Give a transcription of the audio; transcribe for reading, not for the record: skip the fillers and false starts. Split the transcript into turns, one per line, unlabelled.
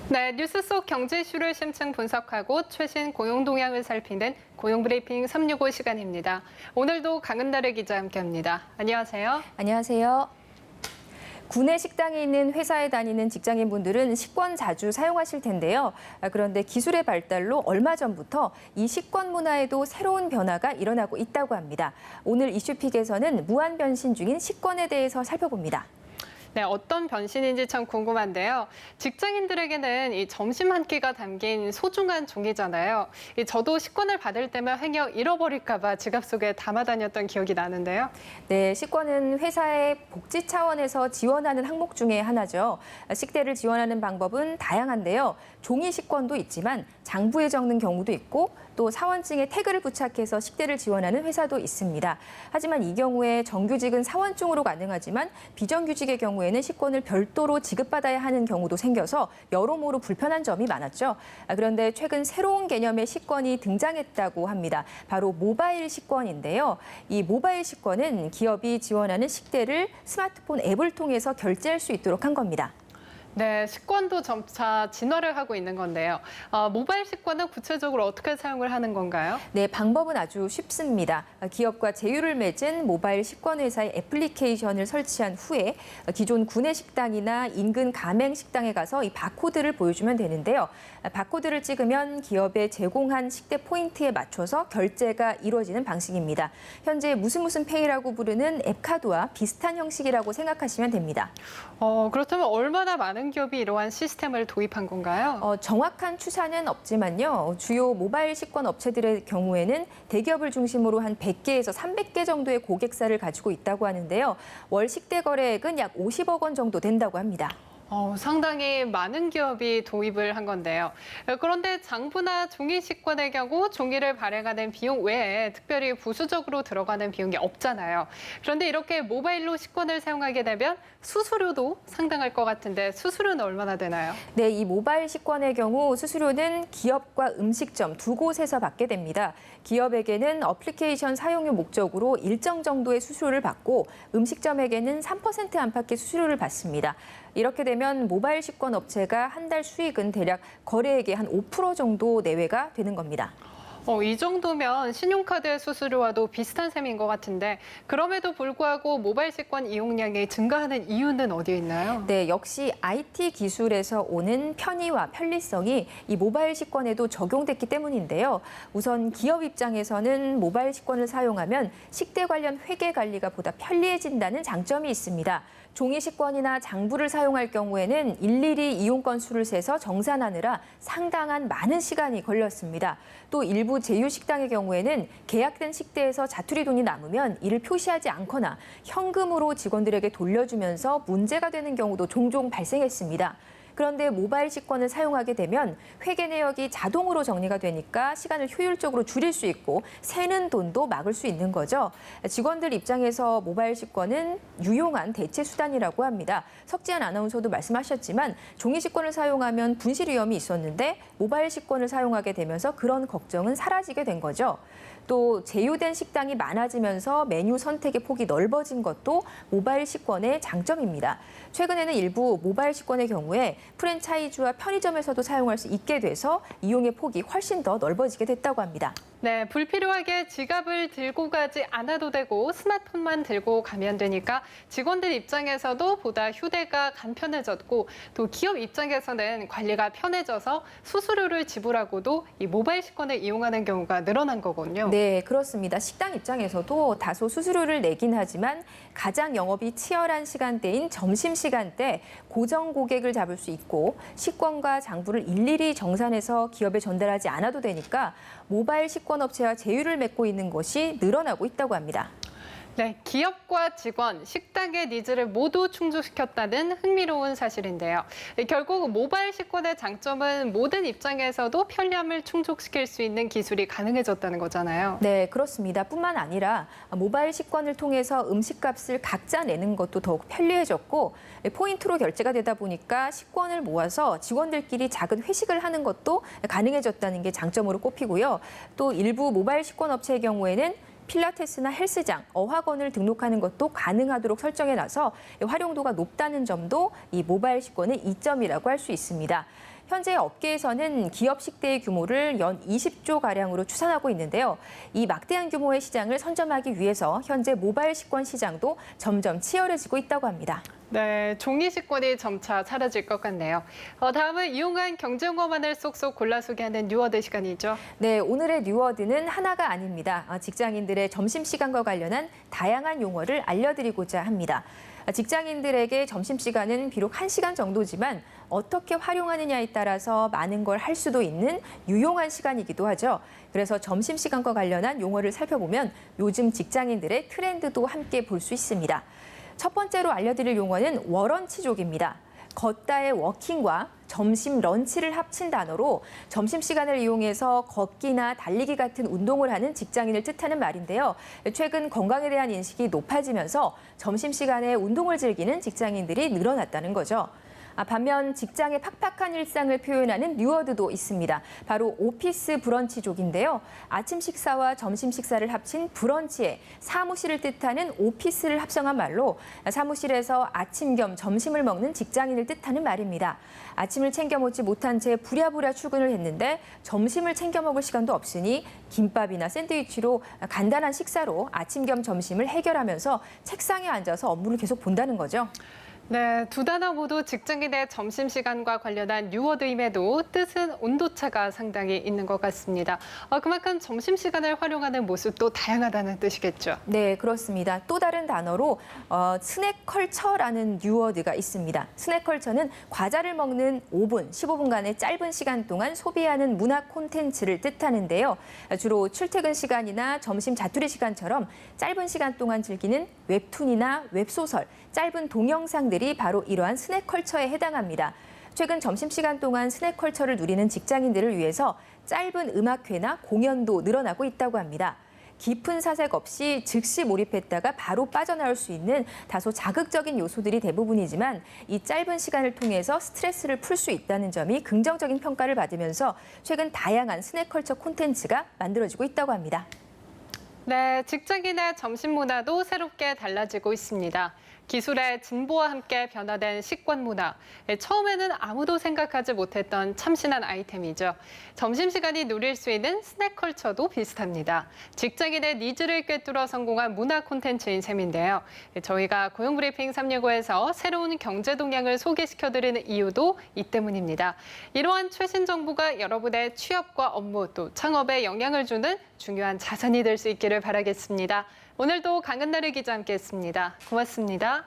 네, 뉴스 속 경제 이슈를 심층 분석하고 최신 고용 동향을 살피는 고용 브리핑 365 시간입니다. 오늘도 강은달의 기자와 함께합니다. 안녕하세요.
안녕하세요. 구내 식당이 있는 회사에 다니는 직장인분들은 식권 자주 사용하실 텐데요. 그런데 기술의 발달로 얼마 전부터 이 식권 문화에도 새로운 변화가 일어나고 있다고 합니다. 오늘 이슈픽에서는 무한 변신 중인 식권에 대해서 살펴봅니다.
네, 어떤 변신인지 참 궁금한데요. 직장인들에게는 이 점심 한 끼가 담긴 소중한 종이잖아요. 저도 식권을 받을 때면 행여 잃어버릴까 봐 지갑 속에 담아 다녔던 기억이 나는데요.
네, 식권은 회사의 복지 차원에서 지원하는 항목 중에 하나죠. 식대를 지원하는 방법은 다양한데요. 종이 식권도 있지만 장부에 적는 경우도 있고 또 사원증에 태그를 부착해서 식대를 지원하는 회사도 있습니다. 하지만 이 경우에 정규직은 사원증으로 가능하지만 비정규직의 경우에는 식권을 별도로 지급받아야 하는 경우도 생겨서 여러모로 불편한 점이 많았죠. 그런데 최근 새로운 개념의 식권이 등장했다고 합니다. 바로 모바일 식권인데요. 이 모바일 식권은 기업이 지원하는 식대를 스마트폰 앱을 통해서 결제할 수 있도록 한 겁니다.
네, 식권도 점차 진화를 하고 있는 건데요. 모바일 식권은 구체적으로 어떻게 사용을 하는 건가요?
네, 방법은 아주 쉽습니다. 기업과 제휴를 맺은 모바일 식권 회사의 애플리케이션을 설치한 후에 기존 구내 식당이나 인근 가맹 식당에 가서 이 바코드를 보여주면 되는데요. 바코드를 찍으면 기업에 제공한 식대 포인트에 맞춰서 결제가 이루어지는 방식입니다. 현재 무슨 페이라고 부르는 앱카드와 비슷한 형식이라고 생각하시면 됩니다.
그렇다면 얼마나 많은 기업이 이러한 시스템을 도입한 건가요?
정확한 추산은 없지만요. 주요 모바일 식권 업체들의 경우에는 대기업을 중심으로 한 100개에서 300개 정도의 고객사를 가지고 있다고 하는데요. 월 식대 거래액은 약 50억 원 정도 된다고 합니다.
상당히 많은 기업이 도입을 한 건데요. 그런데 장부나 종이 식권의 경우 종이를 발행하는 비용 외에 특별히 부수적으로 들어가는 비용이 없잖아요. 그런데 이렇게 모바일로 식권을 사용하게 되면 수수료도 상당할 것 같은데 수수료는 얼마나 되나요?
네, 이 모바일 식권의 경우 수수료는 기업과 음식점 두 곳에서 받게 됩니다. 기업에게는 어플리케이션 사용료 목적으로 일정 정도의 수수료를 받고 음식점에게는 3% 안팎의 수수료를 받습니다. 이렇게 되면 모바일 식권 업체가 한 달 수익은 대략 거래액의 한 5% 정도 내외가 되는 겁니다.
이 정도면 신용카드 수수료와도 비슷한 셈인 것 같은데 그럼에도 불구하고 모바일 식권 이용량이 증가하는 이유는 어디에 있나요?
네, 역시 IT 기술에서 오는 편의와 편리성이 이 모바일 식권에도 적용됐기 때문인데요. 우선 기업 입장에서는 모바일 식권을 사용하면 식대 관련 회계 관리가 보다 편리해진다는 장점이 있습니다. 종이 식권이나 장부를 사용할 경우에는 일일이 이용 건수를 세서 정산하느라 상당한 많은 시간이 걸렸습니다. 또 일부 제휴 식당의 경우에는 계약된 식대에서 자투리 돈이 남으면 이를 표시하지 않거나 현금으로 직원들에게 돌려주면서 문제가 되는 경우도 종종 발생했습니다. 그런데 모바일 식권을 사용하게 되면 회계 내역이 자동으로 정리가 되니까 시간을 효율적으로 줄일 수 있고 새는 돈도 막을 수 있는 거죠. 직원들 입장에서 모바일 식권은 유용한 대체 수단이라고 합니다. 석지연 아나운서도 말씀하셨지만 종이 식권을 사용하면 분실 위험이 있었는데 모바일 식권을 사용하게 되면서 그런 걱정은 사라지게 된 거죠. 또 제휴된 식당이 많아지면서 메뉴 선택의 폭이 넓어진 것도 모바일 식권의 장점입니다. 최근에는 일부 모바일 식권의 경우에 프랜차이즈와 편의점에서도 사용할 수 있게 돼서 이용의 폭이 훨씬 더 넓어지게 됐다고 합니다.
네, 불필요하게 지갑을 들고 가지 않아도 되고 스마트폰만 들고 가면 되니까 직원들 입장에서도 보다 휴대가 간편해졌고 또 기업 입장에서는 관리가 편해져서 수수료를 지불하고도 이 모바일 식권을 이용하는 경우가 늘어난 거군요.
네, 그렇습니다. 식당 입장에서도 다소 수수료를 내긴 하지만 가장 영업이 치열한 시간대인 점심시간대 고정 고객을 잡을 수 있고 식권과 장부를 일일이 정산해서 기업에 전달하지 않아도 되니까 모바일 식권 업체와 제휴를 맺고 있는 것이 늘어나고 있다고 합니다.
네, 기업과 직원, 식당의 니즈를 모두 충족시켰다는 흥미로운 사실인데요. 결국 모바일 식권의 장점은 모든 입장에서도 편리함을 충족시킬 수 있는 기술이 가능해졌다는 거잖아요.
네, 그렇습니다. 뿐만 아니라 모바일 식권을 통해서 음식값을 각자 내는 것도 더욱 편리해졌고 포인트로 결제가 되다 보니까 식권을 모아서 직원들끼리 작은 회식을 하는 것도 가능해졌다는 게 장점으로 꼽히고요. 또 일부 모바일 식권 업체의 경우에는 필라테스나 헬스장, 어학원을 등록하는 것도 가능하도록 설정해놔서 활용도가 높다는 점도 이 모바일 식권의 이점이라고 할 수 있습니다. 현재 업계에서는 기업 식대의 규모를 연 20조 가량으로 추산하고 있는데요. 이 막대한 규모의 시장을 선점하기 위해서 현재 모바일 식권 시장도 점점 치열해지고 있다고 합니다.
네, 종이 식권이 점차 사라질 것 같네요. 다음은 이용한 경제용어만을 쏙쏙 골라 소개하는 뉴워드 시간이죠.
네, 오늘의 뉴워드는 하나가 아닙니다. 직장인들의 점심시간과 관련한 다양한 용어를 알려드리고자 합니다. 직장인들에게 점심시간은 비록 1시간 정도지만 어떻게 활용하느냐에 따라서 많은 걸 할 수도 있는 유용한 시간이기도 하죠. 그래서 점심시간과 관련한 용어를 살펴보면 요즘 직장인들의 트렌드도 함께 볼 수 있습니다. 첫 번째로 알려드릴 용어는 워런치족입니다. 걷다의 워킹과 점심 런치를 합친 단어로 점심시간을 이용해서 걷기나 달리기 같은 운동을 하는 직장인을 뜻하는 말인데요. 최근 건강에 대한 인식이 높아지면서 점심시간에 운동을 즐기는 직장인들이 늘어났다는 거죠. 반면 직장의 팍팍한 일상을 표현하는 뉴워드도 있습니다. 바로 오피스 브런치족인데요. 아침 식사와 점심 식사를 합친 브런치에 사무실을 뜻하는 오피스를 합성한 말로 사무실에서 아침 겸 점심을 먹는 직장인을 뜻하는 말입니다. 아침을 챙겨 먹지 못한 채 부랴부랴 출근을 했는데 점심을 챙겨 먹을 시간도 없으니 김밥이나 샌드위치로 간단한 식사로 아침 겸 점심을 해결하면서 책상에 앉아서 업무를 계속 본다는 거죠.
네, 두 단어 모두 직장인의 점심시간과 관련한 뉴워드임에도 뜻은 온도차가 상당히 있는 것 같습니다. 그만큼 점심시간을 활용하는 모습도 다양하다는 뜻이겠죠.
네, 그렇습니다. 또 다른 단어로 스낵컬처라는 뉴워드가 있습니다. 스낵컬처는 과자를 먹는 5분, 15분간의 짧은 시간 동안 소비하는 문화 콘텐츠를 뜻하는데요. 주로 출퇴근 시간이나 점심 자투리 시간처럼 짧은 시간 동안 즐기는 웹툰이나 웹소설, 짧은 동영상들이 바로 이러한 스낵컬처에 해당합니다. 최근 점심시간 동안 스낵컬처를 누리는 직장인들을 위해서 짧은 음악회나 공연도 늘어나고 있다고 합니다. 깊은 사색 없이 즉시 몰입했다가 바로 빠져나올 수 있는 다소 자극적인 요소들이 대부분이지만 이 짧은 시간을 통해서 스트레스를 풀 수 있다는 점이 긍정적인 평가를 받으면서 최근 다양한 스낵컬처 콘텐츠가 만들어지고 있다고 합니다.
네, 직장인의 점심 문화도 새롭게 달라지고 있습니다. 기술의 진보와 함께 변화된 식권 문화. 처음에는 아무도 생각하지 못했던 참신한 아이템이죠. 점심시간이 누릴 수 있는 스낵컬처도 비슷합니다. 직장인의 니즈를 꿰뚫어 성공한 문화 콘텐츠인 셈인데요. 저희가 고용브리핑 365에서 새로운 경제 동향을 소개시켜드리는 이유도 이 때문입니다. 이러한 최신 정보가 여러분의 취업과 업무 또 창업에 영향을 주는 중요한 자산이 될 수 있기를 바라겠습니다. 오늘도 강은나래 기자 함께했습니다. 고맙습니다.